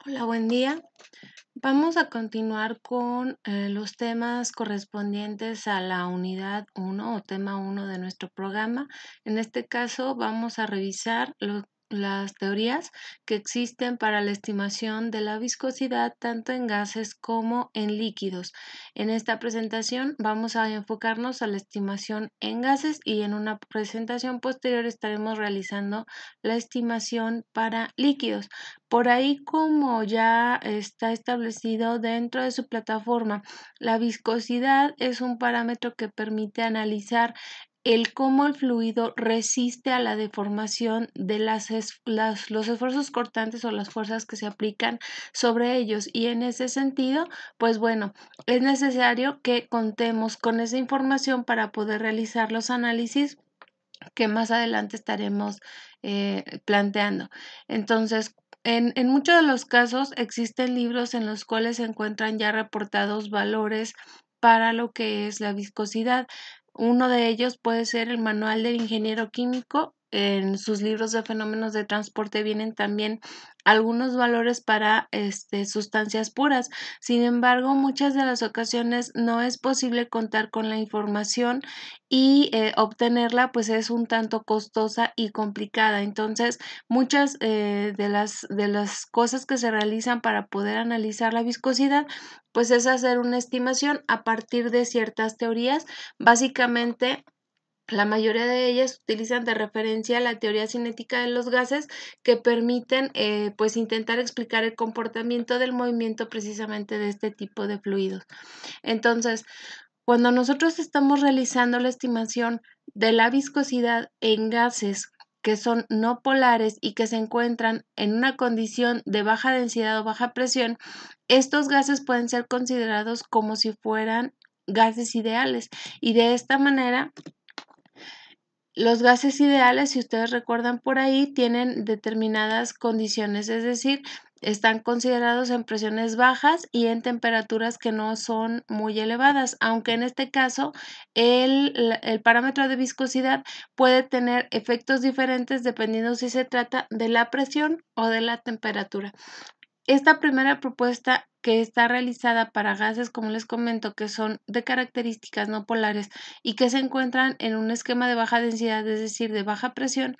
Hola, buen día. Vamos a continuar con los temas correspondientes a la unidad 1 o tema 1 de nuestro programa. En este caso vamos a revisar las teorías que existen para la estimación de la viscosidad tanto en gases como en líquidos. En esta presentación vamos a enfocarnos a la estimación en gases y en una presentación posterior estaremos realizando la estimación para líquidos. Por ahí, como ya está establecido dentro de su plataforma, la viscosidad es un parámetro que permite analizar el cómo el fluido resiste a la deformación de los esfuerzos cortantes o las fuerzas que se aplican sobre ellos. Y en ese sentido, pues bueno, es necesario que contemos con esa información para poder realizar los análisis que más adelante estaremos planteando. Entonces, en muchos de los casos existen libros en los cuales se encuentran ya reportados valores para lo que es la viscosidad. Uno de ellos puede ser el Manual del Ingeniero Químico. En sus libros de fenómenos de transporte vienen también algunos valores para sustancias puras. Sin embargo, muchas de las ocasiones no es posible contar con la información y obtenerla pues es un tanto costosa y complicada. Entonces, muchas de las cosas que se realizan para poder analizar la viscosidad pues es hacer una estimación a partir de ciertas teorías. Básicamente, la mayoría de ellas utilizan de referencia la teoría cinética de los gases que permiten pues intentar explicar el comportamiento del movimiento precisamente de este tipo de fluidos. Entonces, cuando nosotros estamos realizando la estimación de la viscosidad en gases que son no polares y que se encuentran en una condición de baja densidad o baja presión, estos gases pueden ser considerados como si fueran gases ideales y de esta manera los gases ideales, si ustedes recuerdan por ahí, tienen determinadas condiciones, es decir, están considerados en presiones bajas y en temperaturas que no son muy elevadas, aunque en este caso el parámetro de viscosidad puede tener efectos diferentes dependiendo si se trata de la presión o de la temperatura. Esta primera propuesta que está realizada para gases, como les comento, que son de características no polares y que se encuentran en un esquema de baja densidad, es decir, de baja presión,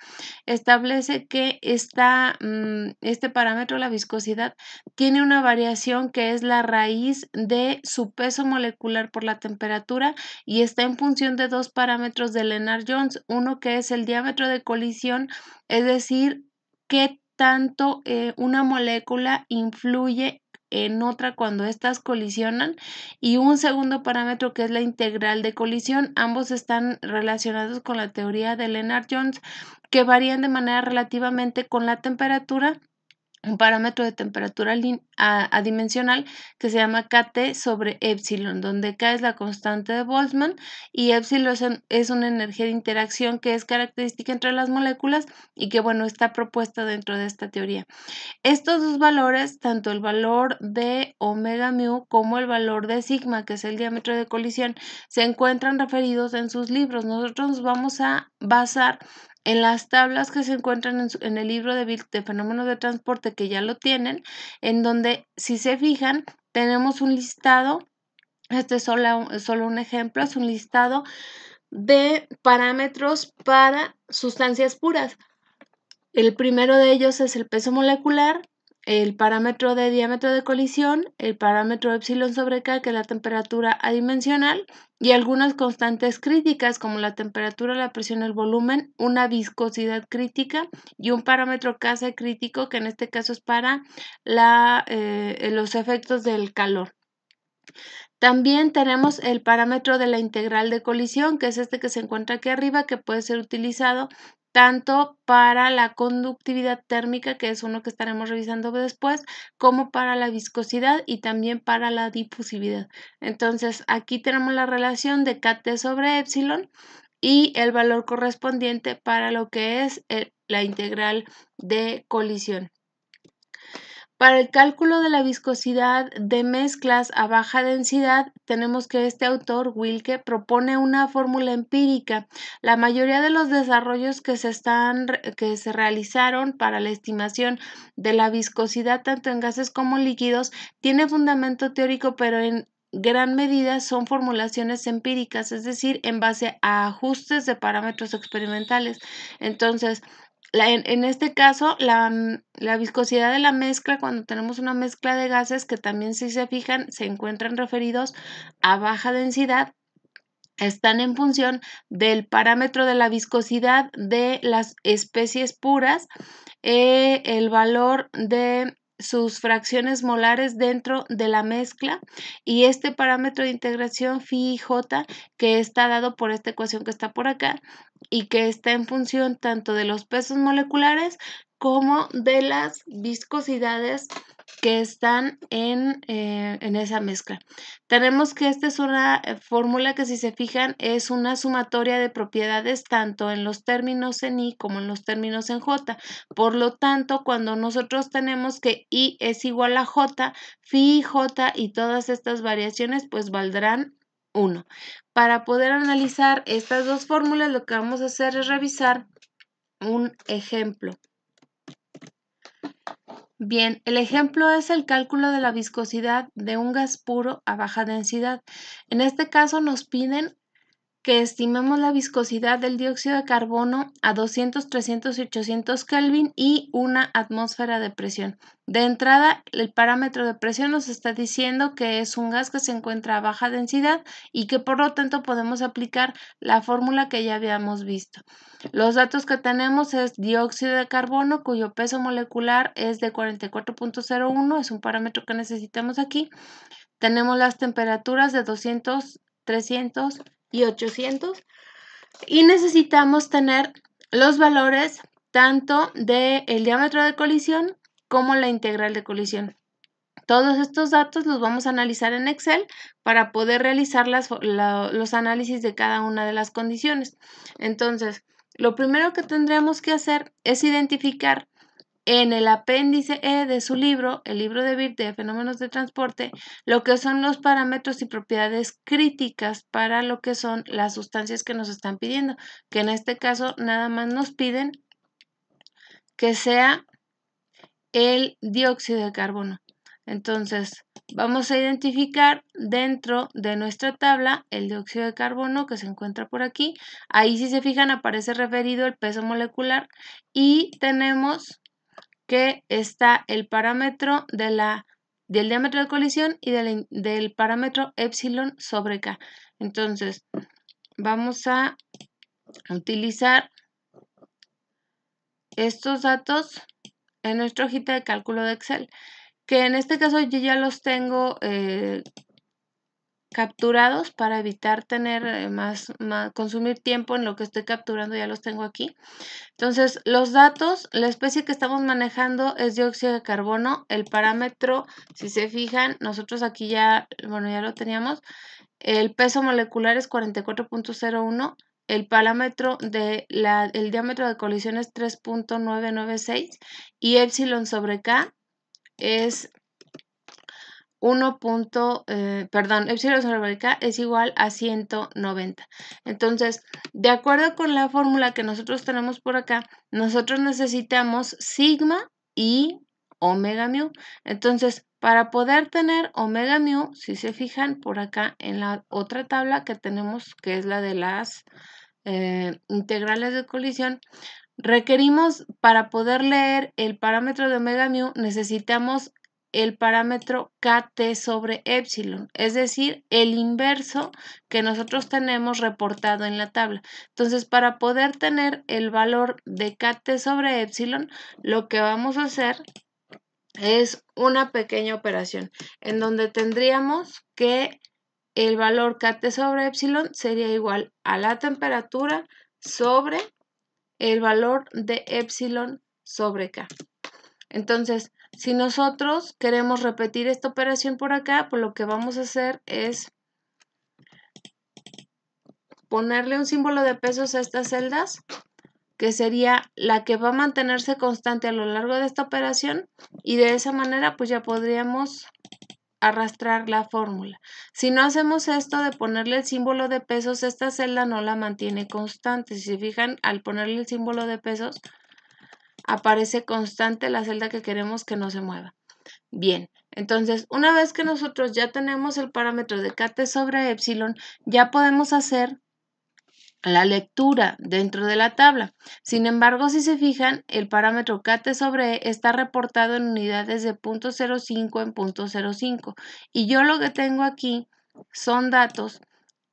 establece que este parámetro, la viscosidad, tiene una variación que es la raíz de su peso molecular por la temperatura y está en función de dos parámetros de Lennard-Jones, uno que es el diámetro de colisión, es decir, qué tanto una molécula influye en otra cuando éstas colisionan y un segundo parámetro que es la integral de colisión. Ambos están relacionados con la teoría de Lennard-Jones que varían de manera relativamente con la temperatura, un parámetro de temperatura adimensional que se llama Kt sobre epsilon, donde K es la constante de Boltzmann y epsilon es una energía de interacción que es característica entre las moléculas y que, bueno, está propuesta dentro de esta teoría. Estos dos valores, tanto el valor de omega mu como el valor de sigma, que es el diámetro de colisión, se encuentran referidos en sus libros. Nosotros nos vamos a basar en las tablas que se encuentran en el libro de fenómenos de transporte, que ya lo tienen, en donde, si se fijan, tenemos un listado. Este es solo un ejemplo, es un listado de parámetros para sustancias puras. El primero de ellos es el peso molecular, el parámetro de diámetro de colisión, el parámetro epsilon sobre K, que es la temperatura adimensional, y algunas constantes críticas como la temperatura, la presión, el volumen, una viscosidad crítica y un parámetro Kc crítico, que en este caso es para los efectos del calor. También tenemos el parámetro de la integral de colisión, que es este que se encuentra aquí arriba, que puede ser utilizado tanto para la conductividad térmica, que es uno que estaremos revisando después, como para la viscosidad y también para la difusividad. Entonces, aquí tenemos la relación de Kt sobre epsilon y el valor correspondiente para lo que es la integral de colisión. Para el cálculo de la viscosidad de mezclas a baja densidad, tenemos que este autor, Wilke, propone una fórmula empírica. La mayoría de los desarrollos que se realizaron para la estimación de la viscosidad tanto en gases como líquidos tiene fundamento teórico, pero en gran medida son formulaciones empíricas, es decir, en base a ajustes de parámetros experimentales. Entonces, en este caso, la viscosidad de la mezcla, cuando tenemos una mezcla de gases que también, si se fijan, se encuentran referidos a baja densidad, están en función del parámetro de la viscosidad de las especies puras, el valor de sus fracciones molares dentro de la mezcla y este parámetro de integración phi y j que está dado por esta ecuación que está por acá y que está en función tanto de los pesos moleculares como de las viscosidades que están en esa mezcla. Tenemos que esta es una fórmula que, si se fijan, es una sumatoria de propiedades tanto en los términos en I como en los términos en J. Por lo tanto, cuando nosotros tenemos que I es igual a J, phi J y todas estas variaciones pues valdrán 1. Para poder analizar estas dos fórmulas, lo que vamos a hacer es revisar un ejemplo. Bien, el ejemplo es el cálculo de la viscosidad de un gas puro a baja densidad. En este caso nos piden que estimemos la viscosidad del dióxido de carbono a 200, 300 y 800 Kelvin y una atmósfera de presión. De entrada, el parámetro de presión nos está diciendo que es un gas que se encuentra a baja densidad y que por lo tanto podemos aplicar la fórmula que ya habíamos visto. Los datos que tenemos es dióxido de carbono, cuyo peso molecular es de 44.01, es un parámetro que necesitamos aquí. Tenemos las temperaturas de 200, 300 y 800 y necesitamos tener los valores tanto del diámetro de colisión como la integral de colisión. Todos estos datos los vamos a analizar en Excel para poder realizar los análisis de cada una de las condiciones. Entonces, lo primero que tendremos que hacer es identificar en el apéndice E de su libro, el libro de Bird de fenómenos de transporte, lo que son los parámetros y propiedades críticas para lo que son las sustancias que nos están pidiendo, que en este caso nada más nos piden que sea el dióxido de carbono. Entonces, vamos a identificar dentro de nuestra tabla el dióxido de carbono que se encuentra por aquí. Ahí, si se fijan, aparece referido el peso molecular y tenemos que está el parámetro del diámetro de colisión y del parámetro epsilon sobre K. Entonces, vamos a utilizar estos datos en nuestra hojita de cálculo de Excel, que en este caso yo ya los tengo capturados para evitar tener consumir tiempo en lo que estoy capturando, ya los tengo aquí. Entonces, los datos, la especie que estamos manejando es dióxido de carbono. El parámetro, si se fijan, nosotros aquí ya lo teníamos. El peso molecular es 44.01. El parámetro el diámetro de colisión es 3.996 y epsilon sobre K es epsilon sobre K es igual a 190. Entonces, de acuerdo con la fórmula que nosotros tenemos por acá, nosotros necesitamos sigma y omega mu. Entonces, para poder tener omega mu, si se fijan por acá en la otra tabla que tenemos, que es la de las integrales de colisión, requerimos, para poder leer el parámetro de omega mu, necesitamos el parámetro Kt sobre epsilon, es decir, el inverso que nosotros tenemos reportado en la tabla. Entonces, para poder tener el valor de Kt sobre epsilon, lo que vamos a hacer es una pequeña operación en donde tendríamos que el valor Kt sobre epsilon sería igual a la temperatura sobre el valor de epsilon sobre K. Entonces, si nosotros queremos repetir esta operación por acá, pues lo que vamos a hacer es ponerle un símbolo de pesos a estas celdas que sería la que va a mantenerse constante a lo largo de esta operación, y de esa manera pues ya podríamos arrastrar la fórmula. Si no hacemos esto de ponerle el símbolo de pesos, esta celda no la mantiene constante. Si se fijan, al ponerle el símbolo de pesos, aparece constante la celda que queremos que no se mueva. Bien, entonces una vez que nosotros ya tenemos el parámetro de kt sobre epsilon, ya podemos hacer la lectura dentro de la tabla. Sin embargo, si se fijan, el parámetro kt sobre e está reportado en unidades de 0.05 en 0.05, y yo lo que tengo aquí son datos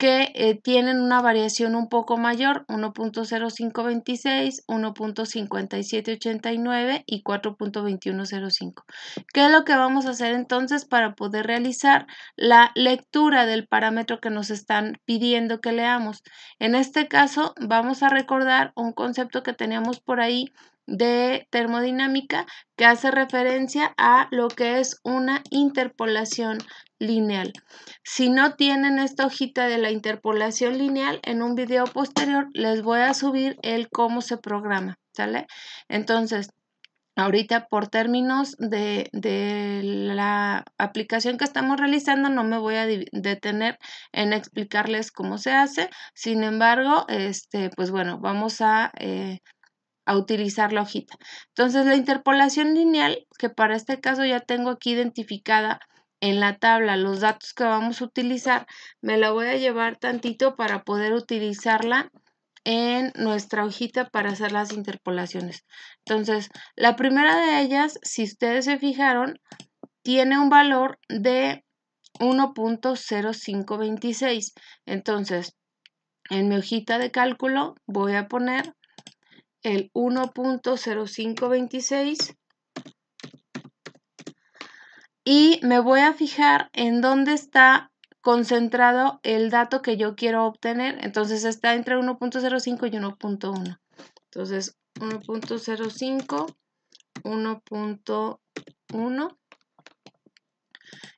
que tienen una variación un poco mayor, 1.0526, 1.5789 y 4.2105. ¿Qué es lo que vamos a hacer entonces para poder realizar la lectura del parámetro que nos están pidiendo que leamos? En este caso vamos a recordar un concepto que teníamos por ahí de termodinámica, que hace referencia a lo que es una interpolación lineal. Si no tienen esta hojita de la interpolación lineal, en un video posterior les voy a subir el cómo se programa, ¿sale? Entonces, ahorita por términos de la aplicación que estamos realizando, no me voy a detener en explicarles cómo se hace. Sin embargo, pues bueno, vamos a utilizar la hojita. Entonces, la interpolación lineal, que para este caso ya tengo aquí identificada en la tabla los datos que vamos a utilizar, me la voy a llevar tantito para poder utilizarla en nuestra hojita para hacer las interpolaciones. Entonces, la primera de ellas, si ustedes se fijaron, tiene un valor de 1.0526. Entonces, en mi hojita de cálculo voy a poner el 1.0526 y me voy a fijar en dónde está concentrado el dato que yo quiero obtener. Entonces está entre 1.05 y 1.1. Entonces 1.05, 1.1.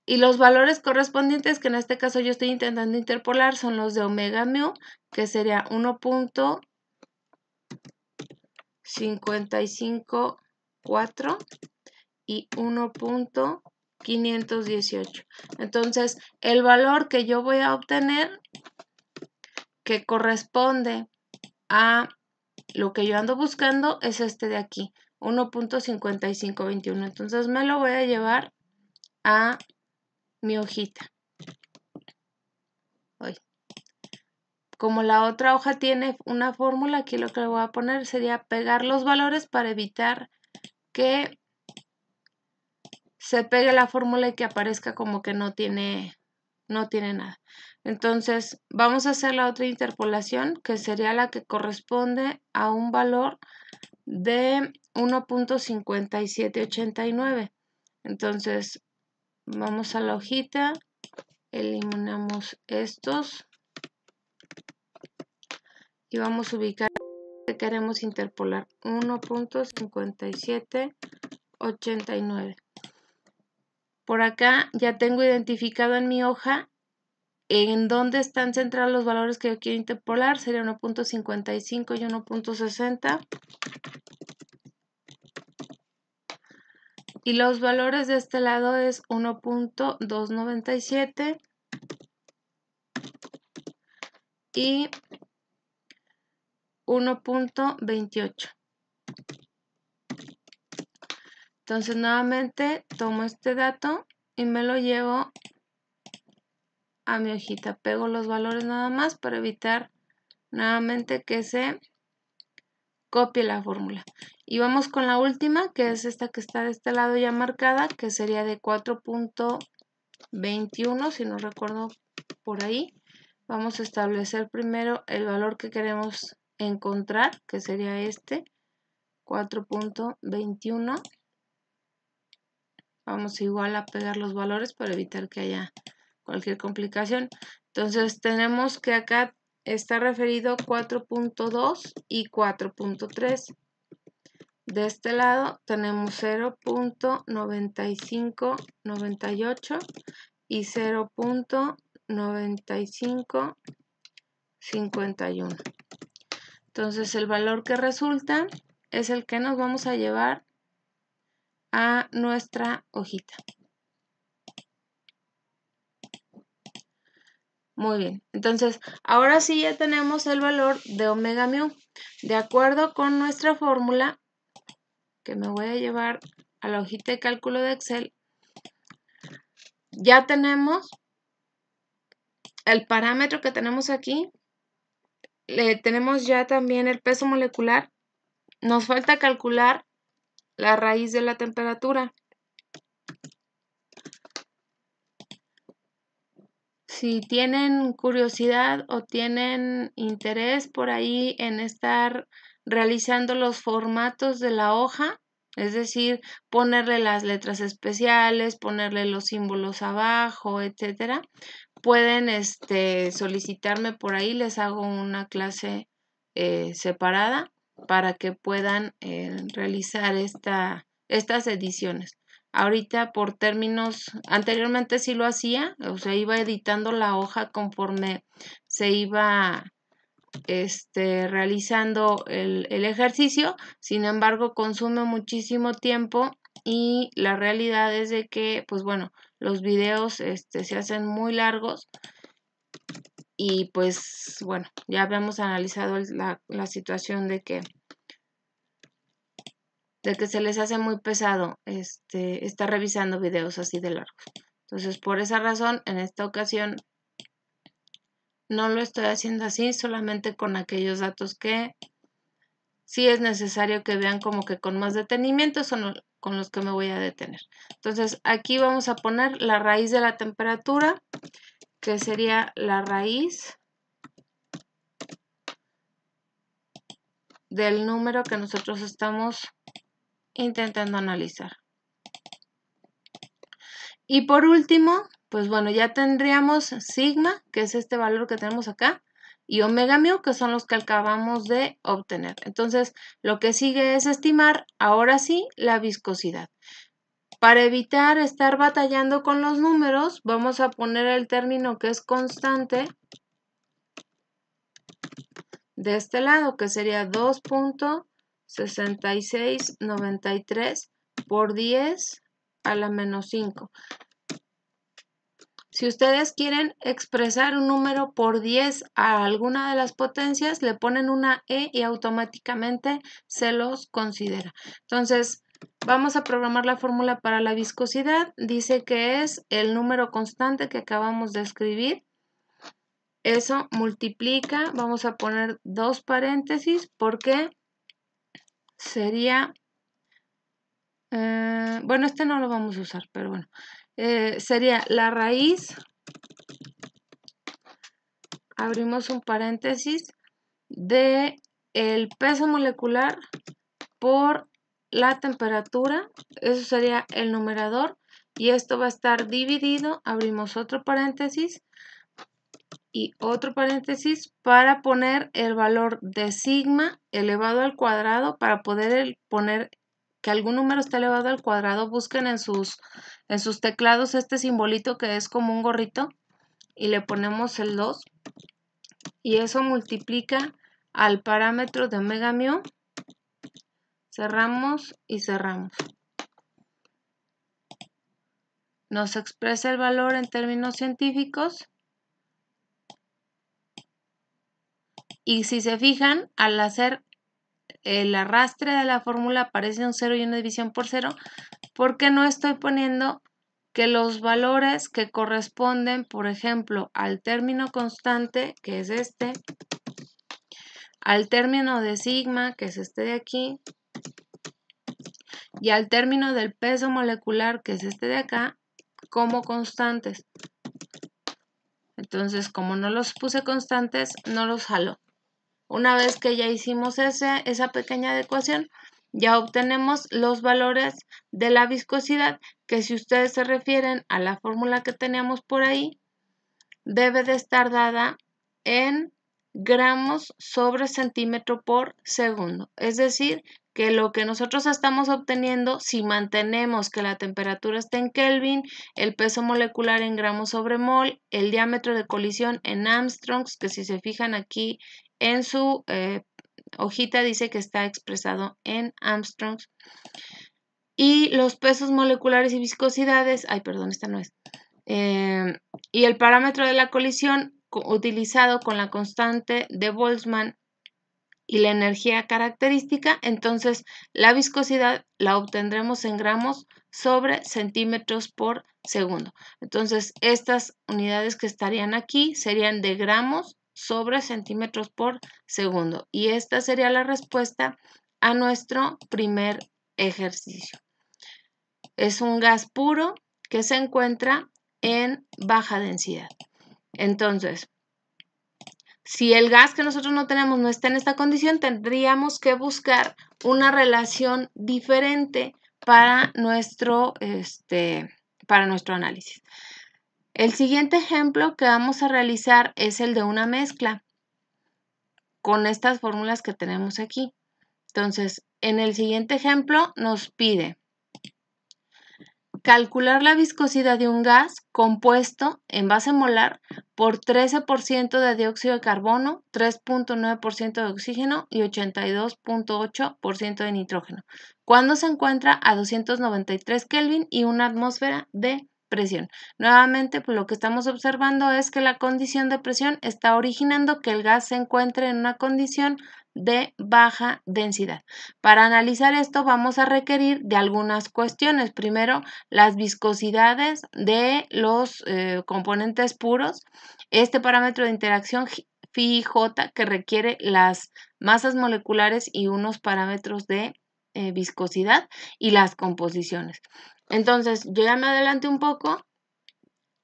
Y los valores correspondientes, que en este caso yo estoy intentando interpolar, son los de omega mu, que sería 1.554 y 1.518. Entonces, el valor que yo voy a obtener, que corresponde a lo que yo ando buscando, es este de aquí, 1.5521. Entonces, me lo voy a llevar a mi hojita. Como la otra hoja tiene una fórmula, aquí lo que le voy a poner sería pegar los valores para evitar que se pegue la fórmula y que aparezca como que no tiene nada. Entonces vamos a hacer la otra interpolación, que sería la que corresponde a un valor de 1.5789. Entonces vamos a la hojita, eliminamos estos y vamos a ubicar que queremos interpolar, 1.5789. Por acá ya tengo identificado en mi hoja en dónde están centrados los valores que yo quiero interpolar. Sería 1.55 y 1.60. Y los valores de este lado es 1.297 y 1.28. Entonces nuevamente tomo este dato y me lo llevo a mi hojita. Pego los valores nada más para evitar nuevamente que se copie la fórmula. Y vamos con la última, que es esta que está de este lado ya marcada, que sería de 4.21, si no recuerdo por ahí. Vamos a establecer primero el valor que queremos encontrar, que sería este, 4.21. Vamos igual a pegar los valores para evitar que haya cualquier complicación. Entonces tenemos que acá está referido 4.2 y 4.3. De este lado tenemos 0.9598 y 0.9551. Entonces el valor que resulta es el que nos vamos a llevar a nuestra hojita. Muy bien, entonces ahora sí ya tenemos el valor de omega mu. De acuerdo con nuestra fórmula, que me voy a llevar a la hojita de cálculo de Excel, ya tenemos el parámetro que tenemos aquí, tenemos ya también el peso molecular. Nos falta calcular la raíz de la temperatura. Si tienen curiosidad o tienen interés por ahí en estar realizando los formatos de la hoja, es decir, ponerle las letras especiales, ponerle los símbolos abajo, etcétera, pueden solicitarme por ahí, les hago una clase separada para que puedan realizar estas ediciones. Ahorita por términos, anteriormente sí lo hacía, o sea, iba editando la hoja conforme se iba realizando el ejercicio, sin embargo consume muchísimo tiempo y la realidad es de que, pues bueno, los videos se hacen muy largos y pues bueno, ya habíamos analizado la situación de que se les hace muy pesado estar revisando videos así de largos. Entonces, por esa razón, en esta ocasión no lo estoy haciendo así, solamente con aquellos datos que sí es necesario que vean como que con más detenimiento, son con los que me voy a detener. Entonces, aquí vamos a poner la raíz de la temperatura, que sería la raíz del número que nosotros estamos intentando analizar. Y por último, pues bueno, ya tendríamos sigma, que es este valor que tenemos acá, y omega mu, que son los que acabamos de obtener. Entonces, lo que sigue es estimar, ahora sí, la viscosidad. Para evitar estar batallando con los números, vamos a poner el término que es constante de este lado, que sería 2.6693 por 10 a la menos 5. Si ustedes quieren expresar un número por 10 a alguna de las potencias, le ponen una E y automáticamente se los considera. Entonces, vamos a programar la fórmula para la viscosidad. Dice que es el número constante que acabamos de escribir. Eso multiplica, vamos a poner dos paréntesis porque sería, bueno, este no lo vamos a usar, pero bueno, sería la raíz, abrimos un paréntesis, de el peso molecular por la temperatura, eso sería el numerador, y esto va a estar dividido, abrimos otro paréntesis y otro paréntesis para poner el valor de sigma elevado al cuadrado. Para poder poner que algún número esté elevado al cuadrado, busquen en sus teclados este simbolito que es como un gorrito y le ponemos el 2 y eso multiplica al parámetro de omega mu. Cerramos y cerramos. Nos expresa el valor en términos científicos. Y si se fijan, al hacer el arrastre de la fórmula aparece un 0 y una división por 0, porque no estoy poniendo que los valores que corresponden, por ejemplo, al término constante, que es este, al término de sigma, que es este de aquí, y al término del peso molecular, que es este de acá, como constantes. Entonces, como no los puse constantes, no los jalo. Una vez que ya hicimos esa pequeña adecuación, ya obtenemos los valores de la viscosidad, que si ustedes se refieren a la fórmula que teníamos por ahí, debe de estar dada en gramos sobre centímetro por segundo. Es decir, que lo que nosotros estamos obteniendo, si mantenemos que la temperatura esté en Kelvin, el peso molecular en gramos sobre mol, el diámetro de colisión en Armstrongs, que si se fijan aquí en su hojita dice que está expresado en Armstrongs. Y los pesos moleculares y viscosidades, esta no es. Y el parámetro de la colisión utilizado con la constante de Boltzmann y la energía característica, entonces la viscosidad la obtendremos en gramos sobre centímetros por segundo. Entonces estas unidades que estarían aquí serían de gramos sobre centímetros por segundo. Y esta sería la respuesta a nuestro primer ejercicio. Es un gas puro que se encuentra en baja densidad. Entonces, si el gas que nosotros no tenemos no está en esta condición, tendríamos que buscar una relación diferente para nuestro análisis. El siguiente ejemplo que vamos a realizar es el de una mezcla con estas fórmulas que tenemos aquí. Entonces, en el siguiente ejemplo nos pide calcular la viscosidad de un gas compuesto en base molar por 13% de dióxido de carbono, 3.9% de oxígeno y 82.8% de nitrógeno, cuando se encuentra a 293 Kelvin y una atmósfera de presión. Nuevamente, pues lo que estamos observando es que la condición de presión está originando que el gas se encuentre en una condición de baja densidad. Para analizar esto vamos a requerir de algunas cuestiones. Primero, las viscosidades de los componentes puros. Este parámetro de interacción phi y J que requiere las masas moleculares y unos parámetros de viscosidad y las composiciones. Entonces, yo ya me adelanté un poco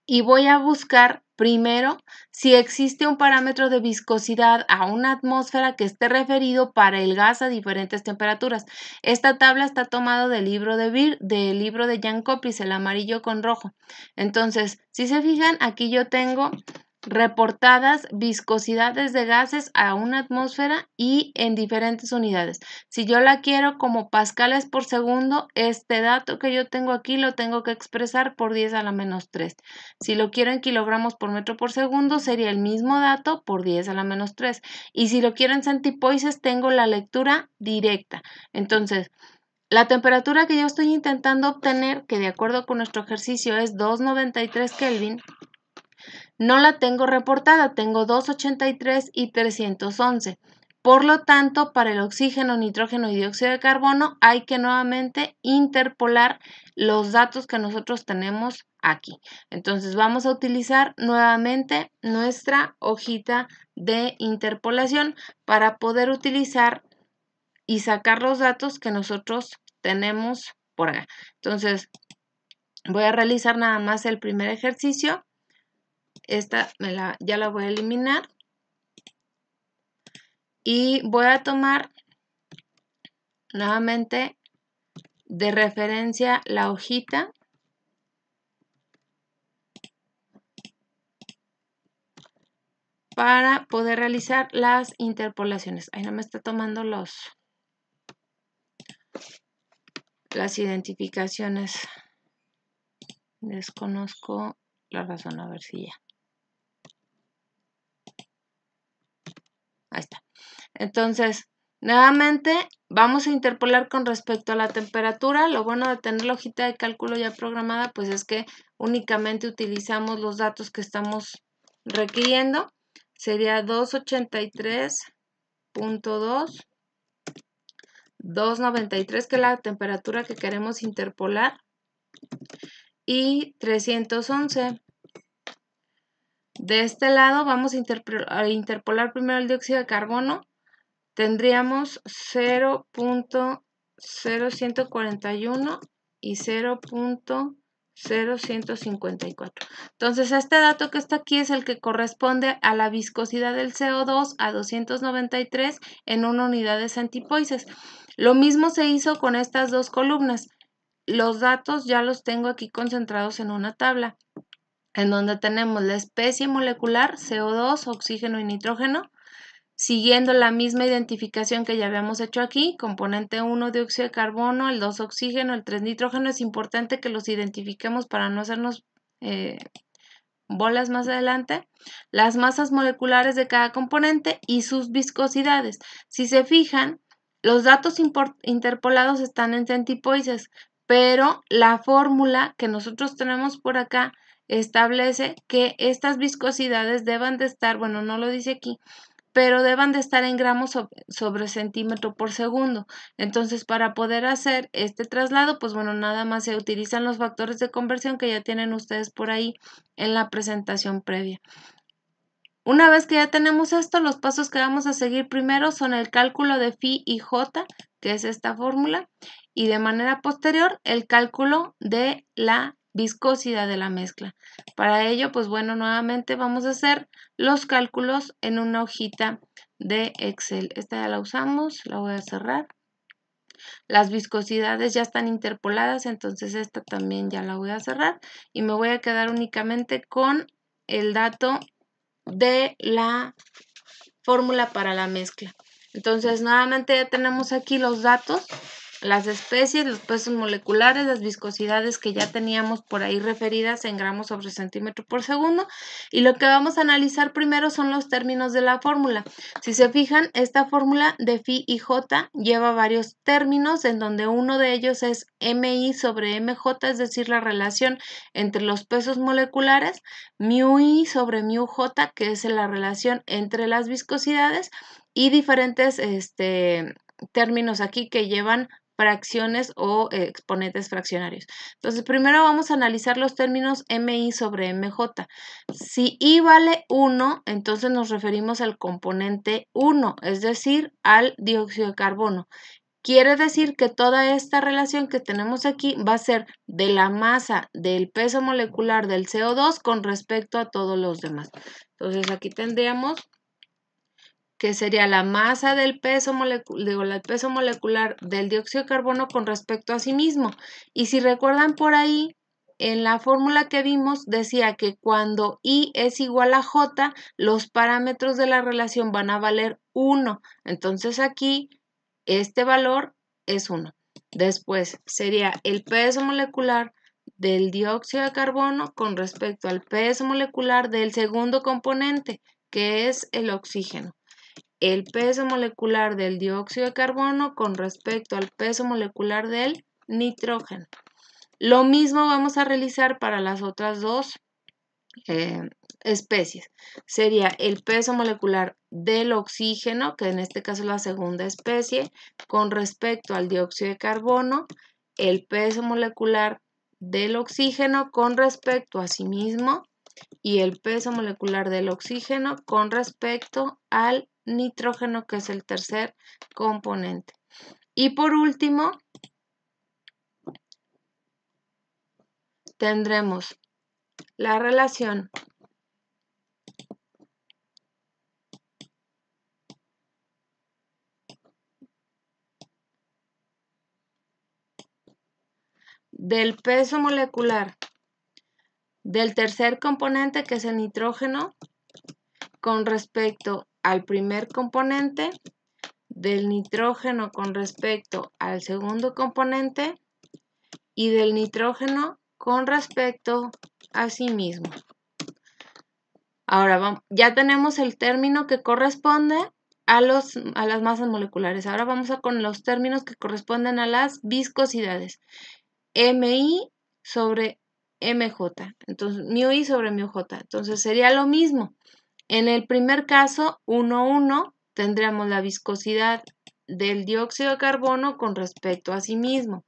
y voy a buscar primero si existe un parámetro de viscosidad a una atmósfera que esté referido para el gas a diferentes temperaturas. Esta tabla está tomada del libro de Jan Koplis, el amarillo con rojo. Entonces, si se fijan, aquí yo tengo reportadas viscosidades de gases a una atmósfera y en diferentes unidades. Si yo la quiero como pascales por segundo, este dato que yo tengo aquí lo tengo que expresar por 10 a la menos 3. Si lo quiero en kilogramos por metro por segundo, sería el mismo dato por 10 a la menos 3. Y si lo quiero en centipoises, tengo la lectura directa. Entonces, la temperatura que yo estoy intentando obtener, que de acuerdo con nuestro ejercicio es 293 Kelvin, no la tengo reportada, tengo 283 y 311. Por lo tanto, para el oxígeno, nitrógeno y dióxido de carbono hay que nuevamente interpolar los datos que nosotros tenemos aquí. Entonces vamos a utilizar nuevamente nuestra hojita de interpolación para poder utilizar y sacar los datos que nosotros tenemos por acá. Entonces voy a realizar nada más el primer ejercicio. Esta ya la voy a eliminar y voy a tomar nuevamente de referencia la hojita para poder realizar las interpolaciones. Ahí no me está tomando las identificaciones. Desconozco la razón, a ver si ya. Ahí está. Entonces, nuevamente vamos a interpolar con respecto a la temperatura. Lo bueno de tener la hojita de cálculo ya programada, pues es que únicamente utilizamos los datos que estamos requiriendo. Sería 283.2, 293, que es la temperatura que queremos interpolar, y 311. De este lado vamos a interpolar primero el dióxido de carbono. Tendríamos 0.0141 y 0.0154. Entonces, este dato que está aquí es el que corresponde a la viscosidad del CO2 a 293 en una unidad de centipoises. Lo mismo se hizo con estas dos columnas. Los datos ya los tengo aquí concentrados en una tabla, en donde tenemos la especie molecular, CO2, oxígeno y nitrógeno, siguiendo la misma identificación que ya habíamos hecho aquí, componente 1 dióxido de carbono, el 2 oxígeno, el 3 nitrógeno. Es importante que los identifiquemos para no hacernos bolas más adelante, las masas moleculares de cada componente y sus viscosidades. Si se fijan, los datos interpolados están en centipoises, pero la fórmula que nosotros tenemos por acá establece que estas viscosidades deban de estar, bueno, no lo dice aquí, pero deban de estar en gramos sobre centímetro por segundo. Entonces, para poder hacer este traslado, pues bueno, nada más se utilizan los factores de conversión que ya tienen ustedes por ahí en la presentación previa. Una vez que ya tenemos esto, los pasos que vamos a seguir primero son el cálculo de phi y j, que es esta fórmula, y de manera posterior el cálculo de la viscosidad de la mezcla. Para ello, pues bueno, nuevamente vamos a hacer los cálculos en una hojita de Excel. Esta ya la usamos, la voy a cerrar. Las viscosidades ya están interpoladas, entonces esta también ya la voy a cerrar y me voy a quedar únicamente con el dato de la fórmula para la mezcla. Entonces, nuevamente ya tenemos aquí los datos, las especies, los pesos moleculares, las viscosidades que ya teníamos por ahí referidas en gramos sobre centímetro por segundo. Y lo que vamos a analizar primero son los términos de la fórmula. Si se fijan, esta fórmula de phi y j lleva varios términos, en donde uno de ellos es mi sobre mj, es decir, la relación entre los pesos moleculares, mu i sobre mu j, que es la relación entre las viscosidades, y diferentes términos aquí que llevan fracciones o exponentes fraccionarios. Entonces, primero vamos a analizar los términos mi sobre mj. Si i vale 1, entonces nos referimos al componente 1, es decir, al dióxido de carbono. Quiere decir que toda esta relación que tenemos aquí va a ser de la masa del peso molecular del CO2 con respecto a todos los demás. Entonces, aquí tendríamos que sería la masa del peso molecular del dióxido de carbono con respecto a sí mismo. Y si recuerdan por ahí, en la fórmula que vimos decía que cuando I es igual a J, los parámetros de la relación van a valer 1. Entonces aquí este valor es 1. Después sería el peso molecular del dióxido de carbono con respecto al peso molecular del segundo componente, que es el oxígeno. El peso molecular del dióxido de carbono con respecto al peso molecular del nitrógeno. Lo mismo vamos a realizar para las otras dos especies. Sería el peso molecular del oxígeno, que en este caso es la segunda especie, con respecto al dióxido de carbono, el peso molecular del oxígeno con respecto a sí mismo y el peso molecular del oxígeno con respecto al nitrógeno, que es el tercer componente. Y por último, tendremos la relación del peso molecular del tercer componente, que es el nitrógeno, con respecto al primer componente, del nitrógeno con respecto al segundo componente y del nitrógeno con respecto a sí mismo. Ahora ya tenemos el término que corresponde a las masas moleculares. Ahora vamos con los términos que corresponden a las viscosidades. Mi sobre mj. Entonces, mu i sobre mu j. Entonces, sería lo mismo. En el primer caso, 1,1, tendríamos la viscosidad del dióxido de carbono con respecto a sí mismo.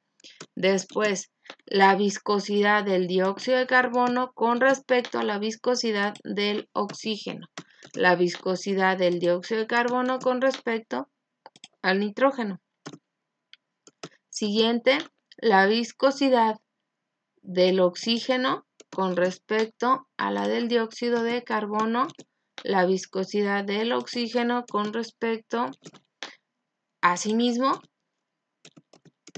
Después, la viscosidad del dióxido de carbono con respecto a la viscosidad del oxígeno. La viscosidad del dióxido de carbono con respecto al nitrógeno. Siguiente, la viscosidad del oxígeno con respecto a la del dióxido de carbono, la viscosidad del oxígeno con respecto a sí mismo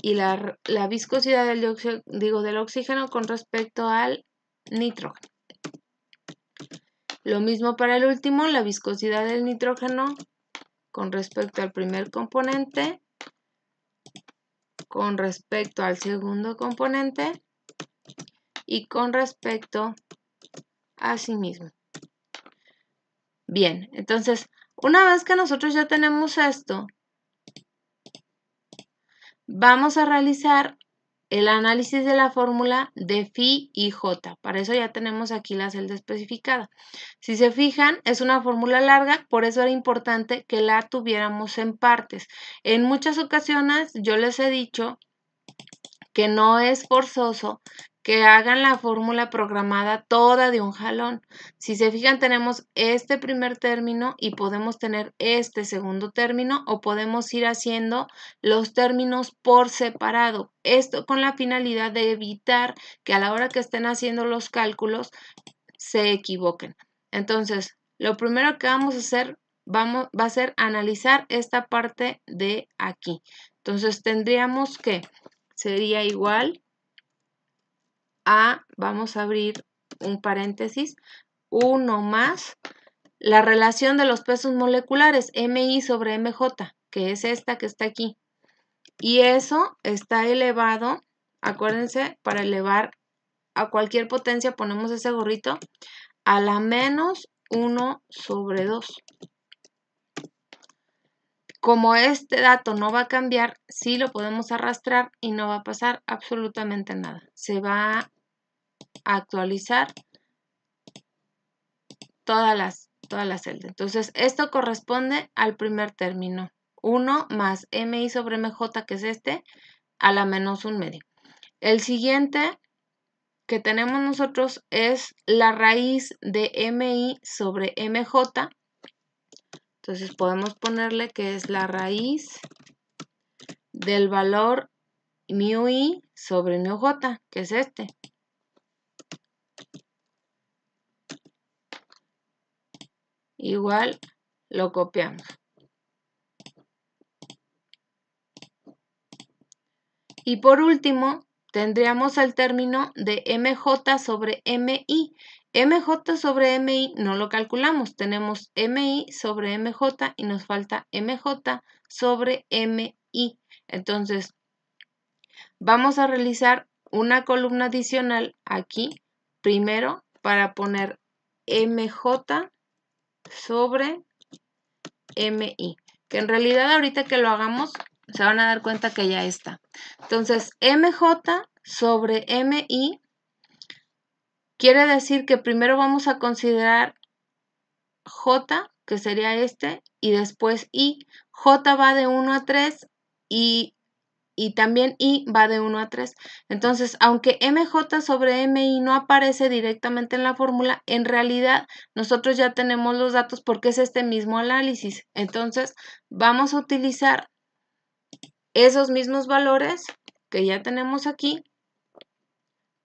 y la viscosidad del oxígeno con respecto al nitrógeno. Lo mismo para el último, la viscosidad del nitrógeno con respecto al primer componente, con respecto al segundo componente y con respecto así mismo. Bien, entonces, una vez que nosotros ya tenemos esto, vamos a realizar el análisis de la fórmula de phi y j. Para eso ya tenemos aquí la celda especificada. Si se fijan, es una fórmula larga, por eso era importante que la tuviéramos en partes. En muchas ocasiones yo les he dicho que no es forzoso que hagan la fórmula programada toda de un jalón. Si se fijan, tenemos este primer término y podemos tener este segundo término o podemos ir haciendo los términos por separado. Esto con la finalidad de evitar que a la hora que estén haciendo los cálculos se equivoquen. Entonces, lo primero que vamos a hacer va a ser analizar esta parte de aquí. Entonces, tendríamos que sería igual a, vamos a abrir un paréntesis, 1 más la relación de los pesos moleculares, MI sobre MJ, que es esta que está aquí. Y eso está elevado, acuérdense, para elevar a cualquier potencia ponemos ese gorrito, a la menos 1 sobre 2. Como este dato no va a cambiar, sí lo podemos arrastrar y no va a pasar absolutamente nada. Se va a actualizar todas las celdas. Entonces, esto corresponde al primer término. 1 más MI sobre MJ, que es este, a la menos 1/2. El siguiente que tenemos nosotros es la raíz de MI sobre MJ. Entonces, podemos ponerle que es la raíz del valor mu i sobre mu j, que es este. Igual lo copiamos. Y por último, tendríamos el término de mj sobre mi. mj sobre mi no lo calculamos, tenemos mi sobre mj y nos falta mj sobre mi. Entonces, vamos a realizar una columna adicional aquí, primero para poner mj sobre mi, que en realidad ahorita que lo hagamos se van a dar cuenta que ya está. Entonces, mj sobre mi quiere decir que primero vamos a considerar j, que sería este, y después i. J va de 1 a 3 y también i va de 1 a 3. Entonces, aunque mj sobre mi no aparece directamente en la fórmula, en realidad nosotros ya tenemos los datos porque es este mismo análisis. Entonces, vamos a utilizar esos mismos valores que ya tenemos aquí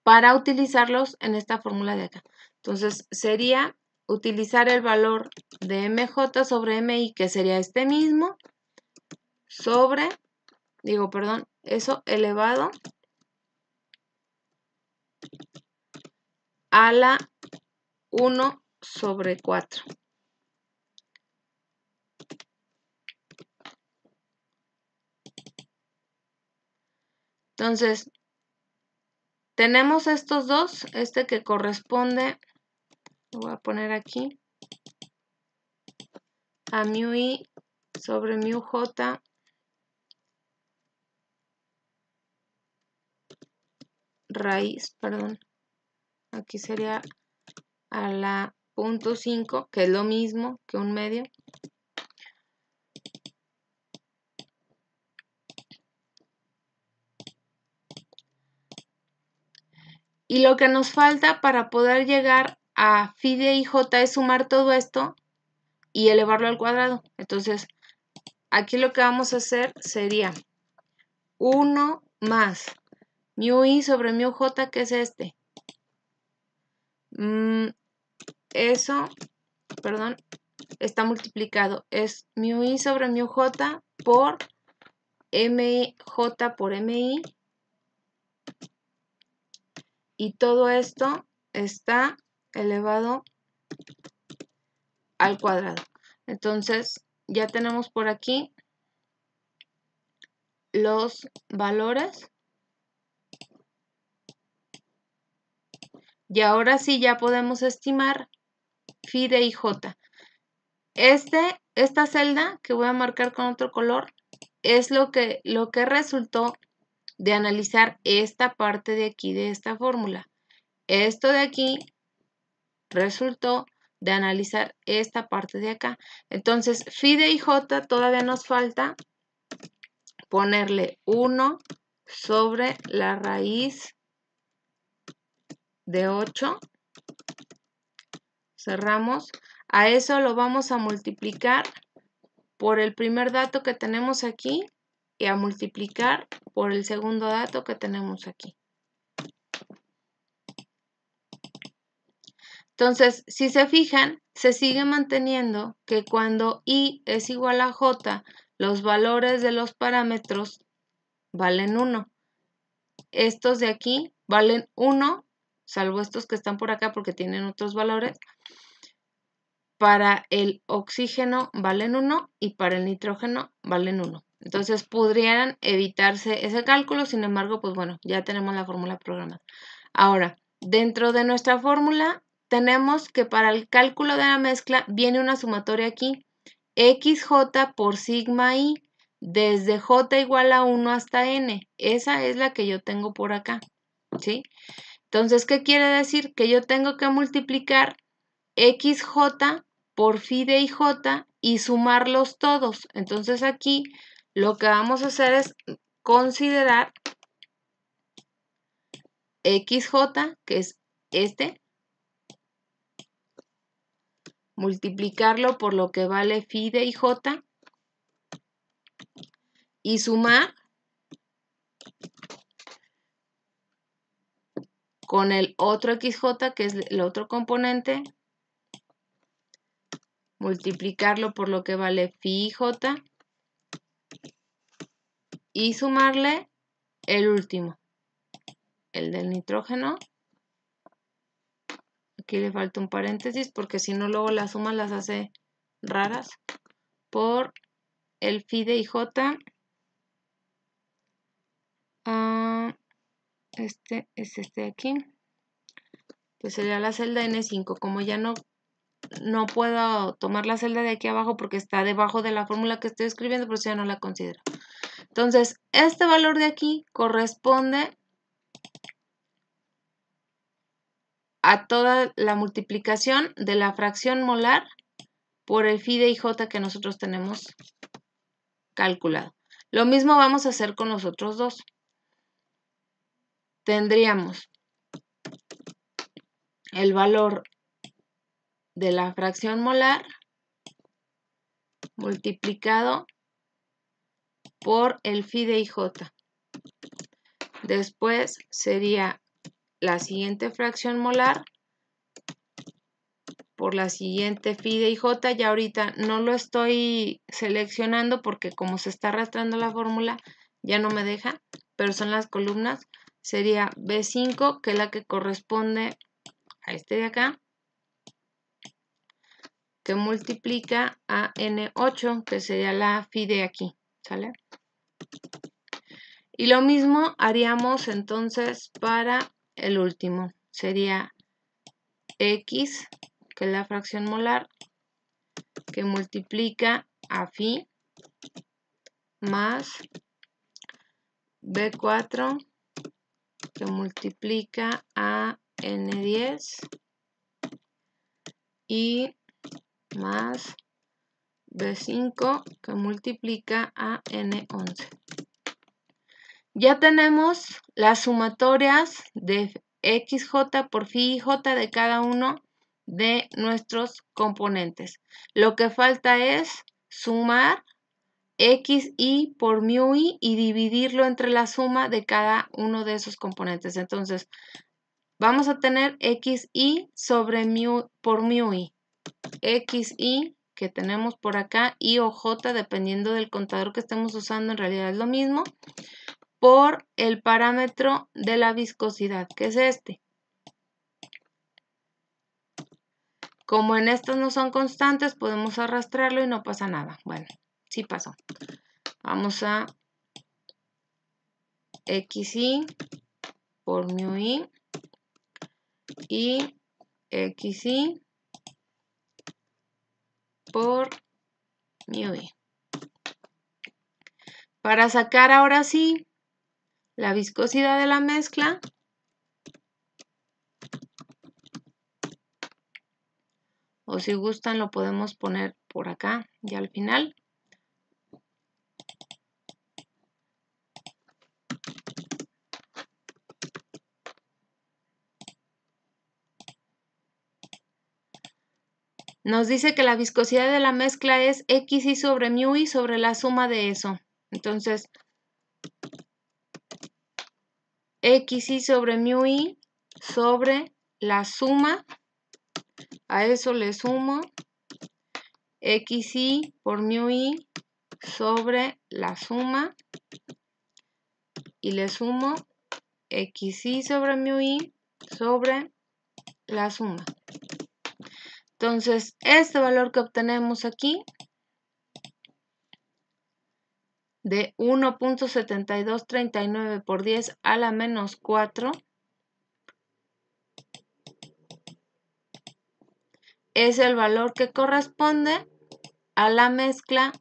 para utilizarlos en esta fórmula de acá. Entonces, sería utilizar el valor de mj sobre mi, que sería este mismo, sobre, eso elevado a la 1 sobre 4. Entonces, tenemos estos dos, este que corresponde, lo voy a poner aquí, a mu i sobre mu j raíz, perdón, aquí sería a la 0.5, que es lo mismo que un medio. Y lo que nos falta para poder llegar a phi de ij es sumar todo esto y elevarlo al cuadrado. Entonces, aquí lo que vamos a hacer sería 1 más mu i sobre mu j, que es este. Eso, perdón, está multiplicado. Es mu i sobre mu j por mj por mi. Y todo esto está elevado al cuadrado. Entonces, ya tenemos por aquí los valores. Y ahora sí ya podemos estimar phi de IJ. Esta celda que voy a marcar con otro color es lo que resultó de analizar esta parte de aquí de esta fórmula. Esto de aquí resultó de analizar esta parte de acá. Entonces, phi de IJ todavía nos falta ponerle 1 sobre la raíz de 8. Cerramos. A eso lo vamos a multiplicar por el primer dato que tenemos aquí y a multiplicar por el segundo dato que tenemos aquí. Entonces, si se fijan, se sigue manteniendo que cuando I es igual a J, los valores de los parámetros valen 1. Estos de aquí valen 1, salvo estos que están por acá porque tienen otros valores. Para el oxígeno valen 1 y para el nitrógeno valen 1. Entonces podrían evitarse ese cálculo, sin embargo, pues bueno, ya tenemos la fórmula programada. Ahora, dentro de nuestra fórmula tenemos que para el cálculo de la mezcla viene una sumatoria aquí, XJ por sigma I, desde J igual a 1 hasta N. Esa es la que yo tengo por acá, ¿sí? Entonces, ¿qué quiere decir? Que yo tengo que multiplicar XJ por phi de IJ y sumarlos todos. Entonces aquí lo que vamos a hacer es considerar XJ, que es este, multiplicarlo por lo que vale phi de IJ y sumar con el otro XJ, que es el otro componente, multiplicarlo por lo que vale phi IJ y sumarle el último, el del nitrógeno. Aquí le falta un paréntesis porque si no luego las sumas las hace raras. Por el phi de IJ. Este es este de aquí. Que sería la celda N5. Como ya no puedo tomar la celda de aquí abajo porque está debajo de la fórmula que estoy escribiendo, pues ya no la considero. Entonces, este valor de aquí corresponde a toda la multiplicación de la fracción molar por el phi de IJ que nosotros tenemos calculado. Lo mismo vamos a hacer con los otros dos. Tendríamos el valor de la fracción molar multiplicado por el phi de IJ. Después sería la siguiente fracción molar por la siguiente phi de IJ. Ya ahorita no lo estoy seleccionando porque como se está arrastrando la fórmula ya no me deja, pero son las columnas. Sería B5, que es la que corresponde a este de acá, que multiplica a N8, que sería la phi de aquí, ¿sale? Y lo mismo haríamos entonces para el último. Sería X, que es la fracción molar, que multiplica a phi más B4, que multiplica a N10 y más B5, que multiplica a N11. Ya tenemos las sumatorias de XJ por phi IJ de cada uno de nuestros componentes. Lo que falta es sumar XI por mu I y dividirlo entre la suma de cada uno de esos componentes. Entonces, vamos a tener XI sobre mu por mu I. XI que tenemos por acá, I o J, dependiendo del contador que estemos usando, en realidad es lo mismo, por el parámetro de la viscosidad, que es este. Como en estos no son constantes, podemos arrastrarlo y no pasa nada. Bueno, sí pasó. Vamos a XI por mu I y XY por mu i. Para sacar ahora sí la viscosidad de la mezcla, o si gustan lo podemos poner por acá ya al final. Nos dice que la viscosidad de la mezcla es XY sobre mu i sobre la suma de eso. Entonces, XY sobre mu i sobre la suma, a eso le sumo XY por mu i sobre la suma y le sumo XY sobre mu i sobre la suma. Entonces, este valor que obtenemos aquí de 1.7239 por 10 a la menos 4 es el valor que corresponde a la mezcla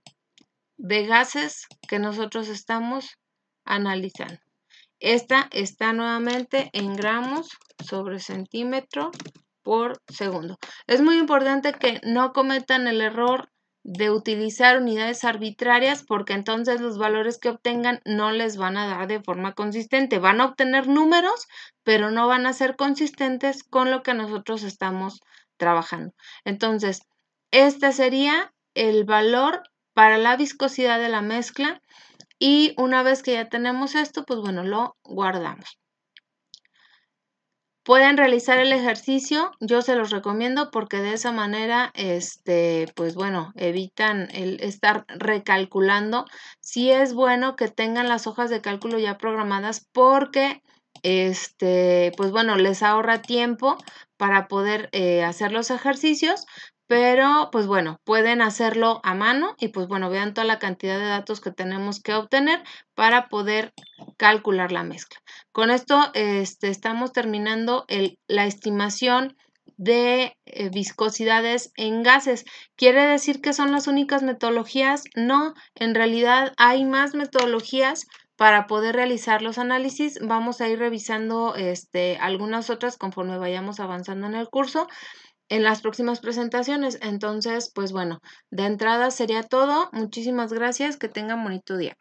de gases que nosotros estamos analizando. Esta está nuevamente en gramos sobre centímetro por segundo. Es muy importante que no cometan el error de utilizar unidades arbitrarias porque entonces los valores que obtengan no les van a dar de forma consistente. Van a obtener números, pero no van a ser consistentes con lo que nosotros estamos trabajando. Entonces, este sería el valor para la viscosidad de la mezcla y una vez que ya tenemos esto, pues bueno, lo guardamos. Pueden realizar el ejercicio, yo se los recomiendo porque de esa manera, pues bueno, evitan el estar recalculando. Sí es bueno que tengan las hojas de cálculo ya programadas porque, pues bueno, les ahorra tiempo para poder hacer los ejercicios, pero pues bueno, pueden hacerlo a mano y pues bueno, vean toda la cantidad de datos que tenemos que obtener para poder calcular la mezcla. Con esto estamos terminando la estimación de viscosidades en gases. ¿Quiere decir que son las únicas metodologías? No, en realidad hay más metodologías para poder realizar los análisis. Vamos a ir revisando algunas otras conforme vayamos avanzando en el curso en las próximas presentaciones. Entonces, pues bueno, de entrada sería todo. Muchísimas gracias. Que tengan bonito día.